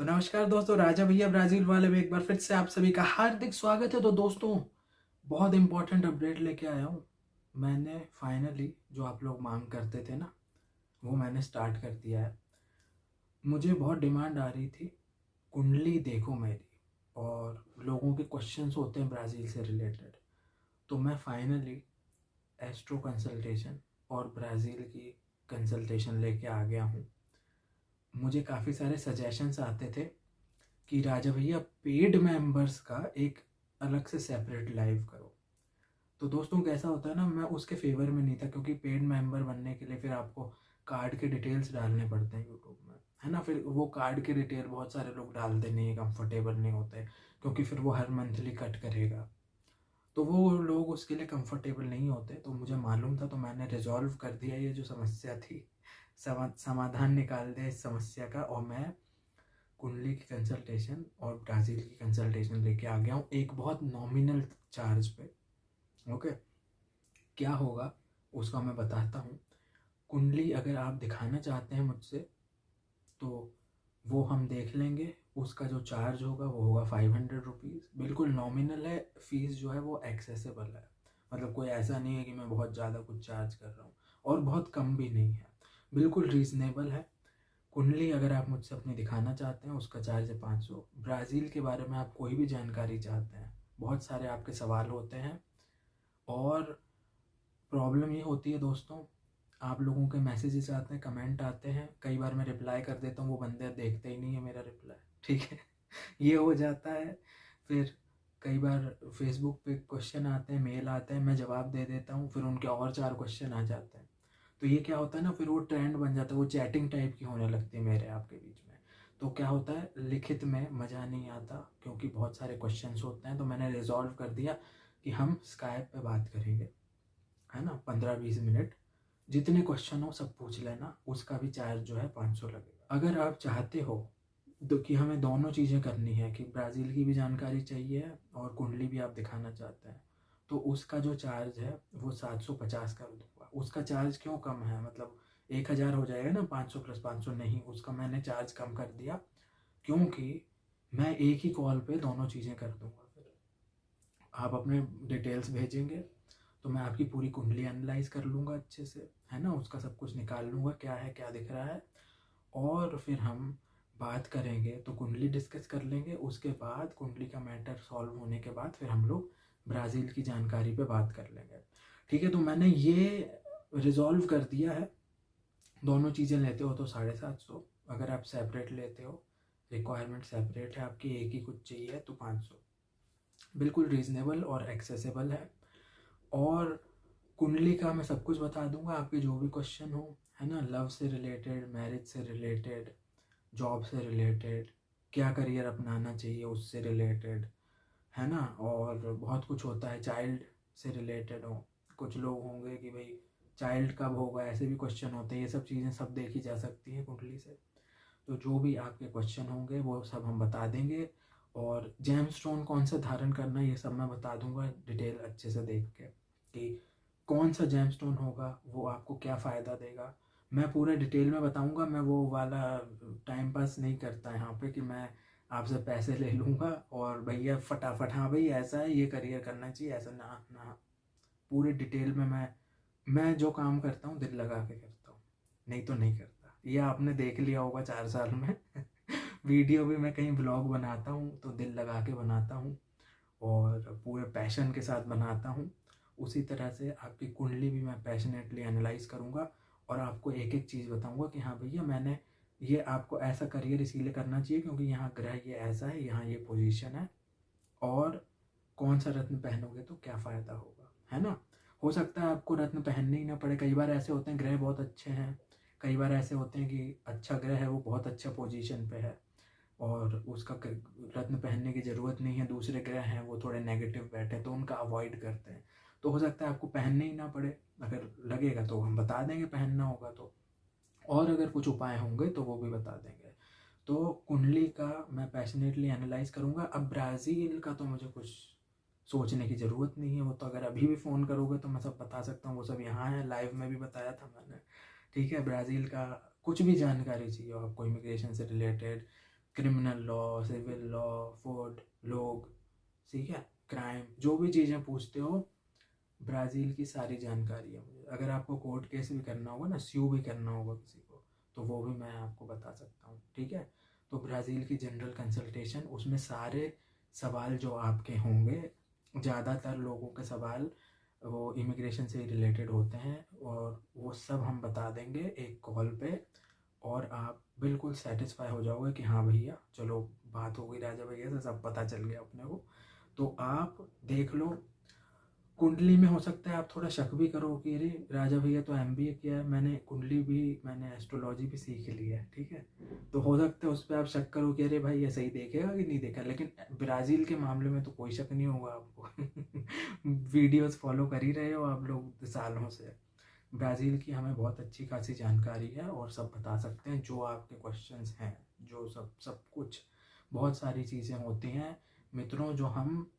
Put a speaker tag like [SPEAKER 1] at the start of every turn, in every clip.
[SPEAKER 1] तो नमस्कार दोस्तों, राजा भैया ब्राज़ील वाले में एक बार फिर से आप सभी का हार्दिक स्वागत है। तो दोस्तों, बहुत इंपॉर्टेंट अपडेट लेके आया हूँ। मैंने फाइनली जो आप लोग मांग करते थे ना, वो मैंने स्टार्ट कर दिया है। मुझे बहुत डिमांड आ रही थी, कुंडली देखो मेरी, और लोगों के क्वेश्चंस होते हैं ब्राज़ील से रिलेटेड। तो मैं फाइनली एस्ट्रो कंसल्टेशन और ब्राज़ील की कंसल्टेशन लेके आ गया हूँ। मुझे काफ़ी सारे सजेशंस आते थे कि राजा भैया पेड मेंबर्स का एक अलग से सेपरेट लाइव करो। तो दोस्तों, कैसा होता है ना, मैं उसके फेवर में नहीं था, क्योंकि पेड मेंबर बनने के लिए फिर आपको कार्ड के डिटेल्स डालने पड़ते हैं यूट्यूब में, है ना। फिर वो कार्ड के डिटेल बहुत सारे लोग डालते नहीं है, कंफर्टेबल नहीं होते, क्योंकि फिर वो हर मंथली कट करेगा। तो वो लोग उसके लिए कंफर्टेबल नहीं होते। तो मुझे मालूम था, तो मैंने रिजॉल्व कर दिया ये जो समस्या थी, समाधान निकाल दिया इस समस्या का। और मैं कुंडली की कंसल्टेशन और ब्राज़ील की कंसल्टेशन लेके आ गया हूँ एक बहुत नॉमिनल चार्ज पे। ओके, क्या होगा उसका मैं बताता हूँ। कुंडली अगर आप दिखाना चाहते हैं मुझसे, तो वो हम देख लेंगे। उसका जो चार्ज होगा वो होगा 500 रुपीज़। बिल्कुल नॉमिनल है, फीस जो है वो एक्सेसिबल है। मतलब कोई ऐसा नहीं है कि मैं बहुत ज़्यादा कुछ चार्ज कर रहा हूँ, और बहुत कम भी नहीं है, बिल्कुल रीज़नेबल है। कुंडली अगर आप मुझसे अपनी दिखाना चाहते हैं, उसका चार्ज है 500। ब्राज़ील के बारे में आप कोई भी जानकारी चाहते हैं, बहुत सारे आपके सवाल होते हैं, और प्रॉब्लम ये होती है दोस्तों, आप लोगों के मैसेजेस आते हैं, कमेंट आते हैं, कई बार मैं रिप्लाई कर देता हूँ, वो बंदे देखते ही नहीं है मेरा रिप्लाई, ठीक है। ये हो जाता है। फिर कई बार फेसबुक पे क्वेश्चन आते हैं, मेल आते हैं, मैं जवाब दे देता हूँ, फिर उनके और 4 क्वेश्चन आ जाते हैं। तो ये क्या होता है ना, फिर वो ट्रेंड बन जाता है, वो चैटिंग टाइप की होने लगती है मेरे आपके बीच में। तो क्या होता है, लिखित में मज़ा नहीं आता, क्योंकि बहुत सारे क्वेश्चंस होते हैं। तो मैंने रिजॉल्व कर दिया कि हम स्काइप पे बात करेंगे, है ना, 15-20 मिनट। जितने क्वेश्चन हो सब पूछ लेना, उसका भी चार्ज जो है 500 लगेगा। अगर आप चाहते हो तो कि हमें दोनों चीज़ें करनी है, कि ब्राज़ील की भी जानकारी चाहिए और कुंडली भी आप दिखाना चाहते हैं, तो उसका जो चार्ज है वो 750 कर दूंगा। उसका चार्ज क्यों कम है, मतलब 1000 हो जाएगा ना, 500 + 500 नहीं, उसका मैंने चार्ज कम कर दिया, क्योंकि मैं एक ही कॉल पे दोनों चीज़ें कर दूंगा। फिर आप अपने डिटेल्स भेजेंगे, तो मैं आपकी पूरी कुंडली एनालाइज कर लूँगा अच्छे से, है ना, उसका सब कुछ निकाल लूँगा क्या है क्या दिख रहा है, और फिर हम बात करेंगे, तो कुंडली डिस्कस कर लेंगे। उसके बाद कुंडली का मैटर सॉल्व होने के बाद फिर हम लोग ब्राज़ील की जानकारी पे बात कर लेंगे, ठीक है। तो मैंने ये रिजॉल्व कर दिया है। दोनों चीज़ें लेते हो तो 750, अगर आप सेपरेट लेते हो, रिक्वायरमेंट सेपरेट है आपकी, एक ही कुछ चाहिए तो 500। बिल्कुल रीज़नेबल और एक्सेसिबल है। और कुंडली का मैं सब कुछ बता दूंगा, आपके जो भी क्वेश्चन हो, है ना, लव से रिलेटेड, मैरिज से रिलेटेड, जॉब से रिलेटेड, क्या करियर अपनाना चाहिए उससे रिलेटेड, है ना, और बहुत कुछ होता है, चाइल्ड से रिलेटेड हो। कुछ लोग होंगे कि भाई चाइल्ड कब होगा, ऐसे भी क्वेश्चन होते हैं। ये सब चीज़ें सब देखी जा सकती हैं कुंडली से। तो जो भी आपके क्वेश्चन होंगे वो सब हम बता देंगे, और जेम स्टोन कौन सा धारण करना है ये सब मैं बता दूंगा डिटेल अच्छे से देख के, कि कौन सा जेम स्टोन होगा वो आपको क्या फ़ायदा देगा। मैं पूरे डिटेल में बताऊंगा। मैं वो वाला टाइम पास नहीं करता यहाँ पे, कि मैं आपसे पैसे ले लूँगा और भैया फटाफट, हाँ भाई ऐसा है, ये करियर करना चाहिए, ऐसा ना ना। पूरे डिटेल में मैं जो काम करता हूँ दिल लगा के करता हूँ, नहीं तो नहीं करता। ये आपने देख लिया होगा 4 साल में। वीडियो भी मैं कहीं ब्लॉग बनाता हूँ तो दिल लगा के बनाता हूँ, और पूरे पैशन के साथ बनाता हूँ। उसी तरह से आपकी कुंडली भी मैं पैशनेटली एनालाइज करूँगा, और आपको एक एक चीज़ बताऊँगा कि हाँ भैया, मैंने ये आपको ऐसा करियर इसीलिए करना चाहिए क्योंकि यहाँ ग्रह ये ऐसा है, यहाँ ये पोजीशन है, और कौन सा रत्न पहनोगे तो क्या फ़ायदा होगा, है ना। हो सकता है आपको रत्न पहनने ही ना पड़े। कई बार ऐसे होते हैं ग्रह बहुत अच्छे हैं, कई बार ऐसे होते हैं कि अच्छा ग्रह है, वो बहुत अच्छा पोजीशन पे है, और उसका रत्न पहनने की ज़रूरत नहीं है। दूसरे ग्रह हैं वो थोड़े नेगेटिव बैठे, तो उनका अवॉइड करते हैं। तो हो सकता है आपको पहनने ही ना पड़े, अगर लगेगा तो हम बता देंगे पहनना होगा तो, और अगर कुछ उपाय होंगे तो वो भी बता देंगे। तो कुंडली का मैं पैशनेटली एनालाइज करूँगा। अब ब्राज़ील का तो मुझे कुछ सोचने की ज़रूरत नहीं है, वो तो अगर अभी भी फ़ोन करोगे तो मैं सब बता सकता हूँ, वो सब यहाँ है, लाइव में भी बताया था मैंने, ठीक है। ब्राज़ील का कुछ भी जानकारी चाहिए हो आपको, इमिग्रेशन से related, criminal law, civil law, food, लोग, ठीक है, क्राइम, जो भी चीज़ें पूछते हो ब्राज़ील की सारी जानकारी है मुझे। अगर आपको कोर्ट केस भी करना होगा ना, स्यू भी करना होगा किसी को, तो वो भी मैं आपको बता सकता हूँ, ठीक है। तो ब्राज़ील की जनरल कंसल्टेशन, उसमें सारे सवाल जो आपके होंगे, ज़्यादातर लोगों के सवाल वो इमिग्रेशन से ही रिलेटेड होते हैं, और वो सब हम बता देंगे एक कॉल पे, और आप बिल्कुल सेटिस्फाई हो जाओगे कि हाँ भैया चलो बात हो गई राजा भैया से, सब पता चल गया अपने को। तो आप देख लो, कुंडली में हो सकता है आप थोड़ा शक भी करो कि अरे राजा भैया तो एमबीए किया है, मैंने कुंडली भी, मैंने एस्ट्रोलॉजी भी सीख ली है, ठीक है। तो हो सकता है उस पर आप शक करो कि अरे भाई ये सही देखेगा कि नहीं देखा, लेकिन ब्राज़ील के मामले में तो कोई शक नहीं होगा आपको। वीडियोस फॉलो कर ही रहे हो आप लोग सालों से। ब्राज़ील की हमें बहुत अच्छी खासी जानकारी है, और सब बता सकते हैं जो आपके क्वेश्चंस हैं, जो सब सब कुछ, बहुत सारी चीज़ें होती हैं मित्रों जो हम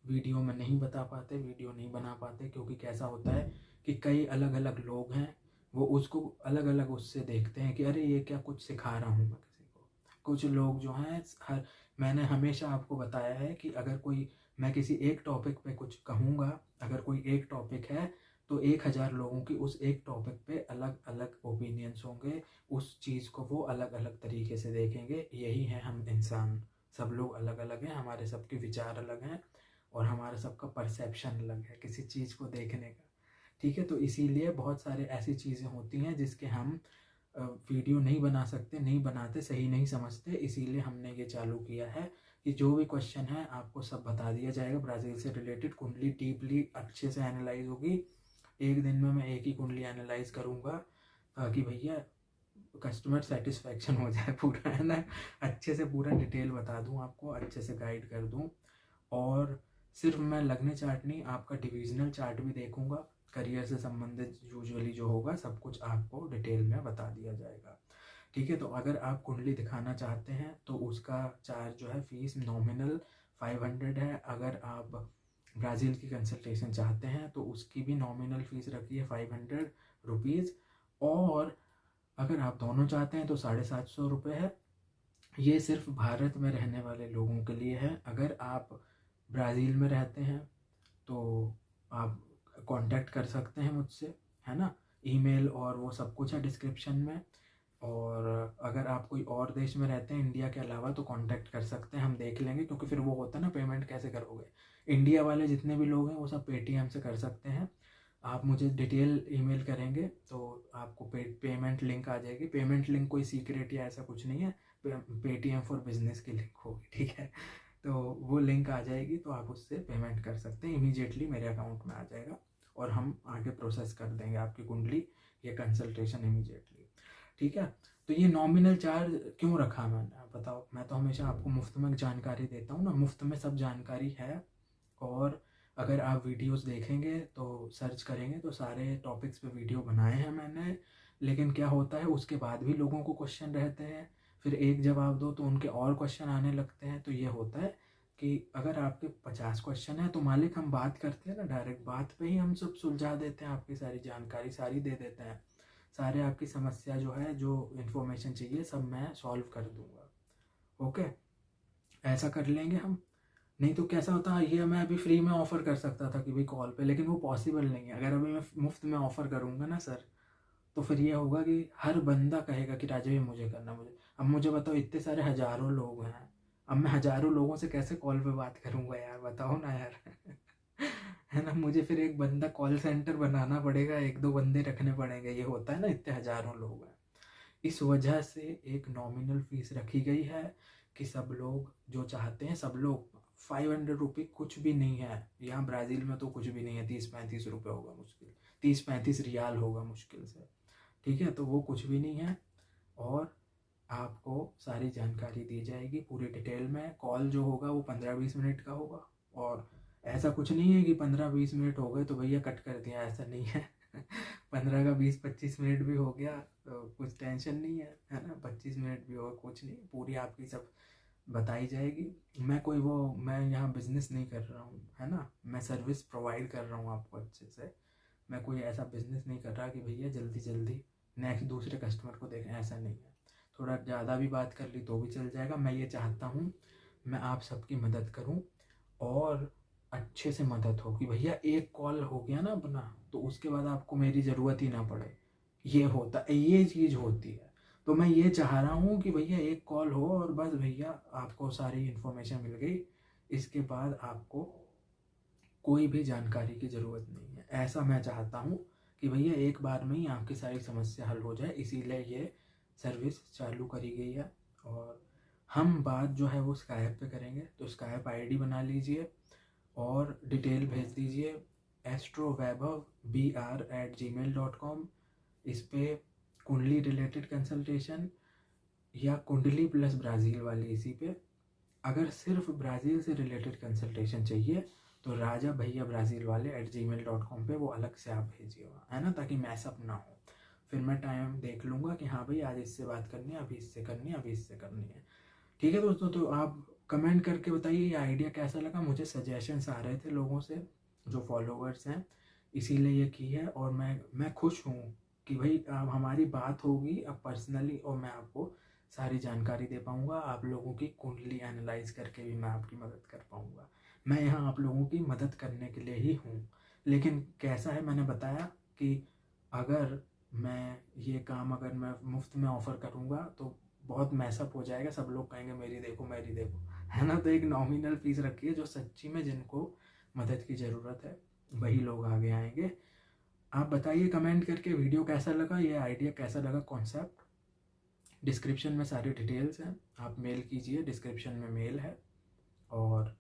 [SPEAKER 1] वीडियो में नहीं बता पाते, वीडियो नहीं बना पाते, क्योंकि कैसा होता है कि कई अलग अलग लोग हैं, वो उसको अलग अलग उससे देखते हैं कि अरे ये क्या कुछ सिखा रहा हूँ मैं किसी को। कुछ लोग जो हैं, हर, मैंने हमेशा आपको बताया है कि अगर कोई, मैं किसी एक टॉपिक पे कुछ कहूँगा, अगर कोई एक टॉपिक है तो 1000 लोगों की उस एक टॉपिक पे अलग अलग ओपिनियंस होंगे, उस चीज़ को वो अलग अलग तरीके से देखेंगे। यही है हम इंसान, सब लोग अलग अलग हैं, हमारे सबके विचार अलग हैं, और हमारा सबका परसेप्शन अलग है किसी चीज़ को देखने का, ठीक है। तो इसीलिए बहुत सारे ऐसी चीज़ें होती हैं जिसके हम वीडियो नहीं बना सकते, नहीं बनाते, सही नहीं समझते, इसीलिए हमने ये चालू किया है कि जो भी क्वेश्चन है आपको सब बता दिया जाएगा ब्राज़ील से रिलेटेड। कुंडली डीपली अच्छे से एनालाइज होगी, एक दिन में मैं एक ही कुंडली एनालाइज करूँगा, ताकि भैया कस्टमर सेटिस्फेक्शन हो जाए पूरा, है ना। अच्छे से पूरा डिटेल बता दूँ आपको, अच्छे से गाइड कर दूँ। और सिर्फ मैं लगने चार्ट नहीं, आपका डिविजनल चार्ट भी देखूंगा, करियर से संबंधित यूजुअली जो होगा सब कुछ आपको डिटेल में बता दिया जाएगा, ठीक है। तो अगर आप कुंडली दिखाना चाहते हैं तो उसका चार्ज जो है, फीस नॉमिनल 500 है। अगर आप ब्राज़ील की कंसल्टेशन चाहते हैं तो उसकी भी नॉमिनल फीस रखी है 500 रुपीज़, और अगर आप दोनों चाहते हैं तो 750 रुपये है। ये सिर्फ भारत में रहने वाले लोगों के लिए है। अगर आप ब्राज़ील में रहते हैं तो आप कांटेक्ट कर सकते हैं मुझसे, है ना। ईमेल और वो सब कुछ है डिस्क्रिप्शन में। और अगर आप कोई और देश में रहते हैं इंडिया के अलावा तो कांटेक्ट कर सकते हैं, हम देख लेंगे, क्योंकि फिर वो होता है ना पेमेंट कैसे करोगे। इंडिया वाले जितने भी लोग हैं वो सब पेटीएम से कर सकते हैं। आप मुझे डिटेल ईमेल करेंगे तो आपको पेमेंट लिंक आ जाएगी। पेमेंट लिंक कोई सीक्रेट या ऐसा कुछ नहीं है, पेटीएम फॉर बिजनेस की लिंक होगी, ठीक है। तो वो लिंक आ जाएगी, तो आप उससे पेमेंट कर सकते हैं, इमीडिएटली मेरे अकाउंट में आ जाएगा, और हम आगे प्रोसेस कर देंगे आपकी कुंडली या कंसल्टेशन इमीडिएटली, ठीक है। तो ये नॉमिनल चार्ज क्यों रखा मैंने, आप बताओ। मैं तो हमेशा आपको मुफ्त में जानकारी देता हूँ ना, मुफ्त में सब जानकारी है। और अगर आप वीडियोस देखेंगे तो सर्च करेंगे तो सारे टॉपिक्स पे वीडियो बनाए हैं मैंने, लेकिन क्या होता है उसके बाद भी लोगों को क्वेश्चन रहते हैं, फिर एक जवाब दो तो उनके और क्वेश्चन आने लगते हैं। तो ये होता है कि अगर आपके 50 क्वेश्चन है तो मालिक हम बात करते हैं ना, डायरेक्ट बात पे ही हम सब सुलझा देते हैं, आपकी सारी जानकारी सारी दे देते हैं, सारे आपकी समस्या जो है, जो इन्फॉर्मेशन चाहिए सब मैं सॉल्व कर दूंगा, ओके। ऐसा कर लेंगे हम। नहीं तो कैसा होता है, ये मैं अभी फ्री में ऑफ़र कर सकता था कि भाई कॉल पे, लेकिन वो पॉसिबल नहीं है। अगर अभी मैं मुफ्त में ऑफ़र करूँगा ना सर, तो फिर ये होगा कि हर बंदा कहेगा कि राजा भाई मुझे करना, मुझे। अब मुझे बताओ, इतने सारे हज़ारों लोग हैं, अब मैं हज़ारों लोगों से कैसे कॉल पे बात करूँगा यार, बताओ ना यार। है ना, मुझे फिर एक बंदा कॉल सेंटर बनाना पड़ेगा, एक दो बंदे रखने पड़ेंगे, ये होता है ना, इतने हज़ारों लोग हैं। इस वजह से एक नॉमिनल फीस रखी गई है कि सब लोग जो चाहते हैं, सब लोग, 500 रुपये कुछ भी नहीं है यहाँ ब्राज़ील में, तो कुछ भी नहीं है, 30-35 रुपये होगा मुश्किल, 30-35 रियाल होगा मुश्किल से, ठीक है। तो वो कुछ भी नहीं है, और आपको सारी जानकारी दी जाएगी पूरी डिटेल में। कॉल जो होगा वो 15-20 मिनट का होगा, और ऐसा कुछ नहीं है कि 15-20 मिनट हो गए तो भैया कट कर दिया, ऐसा नहीं है। 15 का 20-25 मिनट भी हो गया तो कुछ टेंशन नहीं है ना, 25 मिनट भी होगा कुछ नहीं, पूरी आपकी सब बताई जाएगी। मैं यहाँ बिजनेस नहीं कर रहा हूँ, है ना, मैं सर्विस प्रोवाइड कर रहा हूँ आपको अच्छे से। मैं कोई ऐसा बिजनेस नहीं कर रहा कि भैया जल्दी जल्दी नेक्स्ट दूसरे कस्टमर को देखें, ऐसा नहीं है। थोड़ा ज़्यादा भी बात कर ली तो भी चल जाएगा। मैं ये चाहता हूँ मैं आप सबकी मदद करूँ और अच्छे से मदद हो कि भैया एक कॉल हो गया ना अपना तो उसके बाद आपको मेरी ज़रूरत ही ना पड़े। ये चीज़ होती है। तो मैं ये चाह रहा हूँ कि भैया एक कॉल हो और बस भैया आपको सारी इन्फॉर्मेशन मिल गई, इसके बाद आपको कोई भी जानकारी की ज़रूरत नहीं है। ऐसा मैं चाहता हूँ कि भैया एक बार में ही आपकी सारी समस्या हल हो जाए, इसीलिए ये सर्विस चालू करी गई है। और हम बात जो है वो स्काइप पे करेंगे, तो स्काइप आईडी बना लीजिए और डिटेल भेज दीजिए astrovaibhavbr@gmail.com। इस पे कुंडली रिलेटेड कंसल्टेशन या कुंडली प्लस ब्राज़ील वाली इसी पे। अगर सिर्फ ब्राज़ील से रिलेटेड कंसल्टेशन चाहिए तो राजा भैया ब्राज़ील वाले @gmail.com पे वो अलग से आप भेजिएगा, है ना, ताकि मैसअप ना हो। फिर मैं टाइम देख लूँगा कि हाँ भाई आज इससे बात करनी है, अभी इससे करनी है, अभी इससे करनी है। ठीक है दोस्तों, तो आप कमेंट करके बताइए ये आइडिया कैसा लगा। मुझे सजेशंस आ रहे थे लोगों से जो फॉलोवर्स हैं, इसीलिए ये की है। और मैं खुश हूँ कि भाई अब हमारी बात होगी अब पर्सनली और मैं आपको सारी जानकारी दे पाऊँगा। आप लोगों की कुंडली एनालाइज करके भी मैं आपकी मदद कर पाऊँगा। मैं यहाँ आप लोगों की मदद करने के लिए ही हूँ। लेकिन कैसा है, मैंने बताया कि अगर मैं ये काम अगर मैं मुफ्त में ऑफ़र करूँगा तो बहुत मैसअप हो जाएगा, सब लोग कहेंगे मेरी देखो मेरी देखो, है ना। तो एक नॉमिनल फीस रखिए, जो सच्ची में जिनको मदद की ज़रूरत है वही लोग आगे आएंगे। आप बताइए कमेंट करके वीडियो कैसा लगा, ये आइडिया कैसा लगा, कॉन्सेप्ट। डिस्क्रिप्शन में सारी डिटेल्स हैं, आप मेल कीजिए, डिस्क्रिप्शन में मेल है। और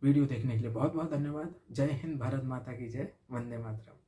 [SPEAKER 1] वीडियो देखने के लिए बहुत बहुत धन्यवाद। जय हिंद, भारत माता की जय, वंदे मातरम।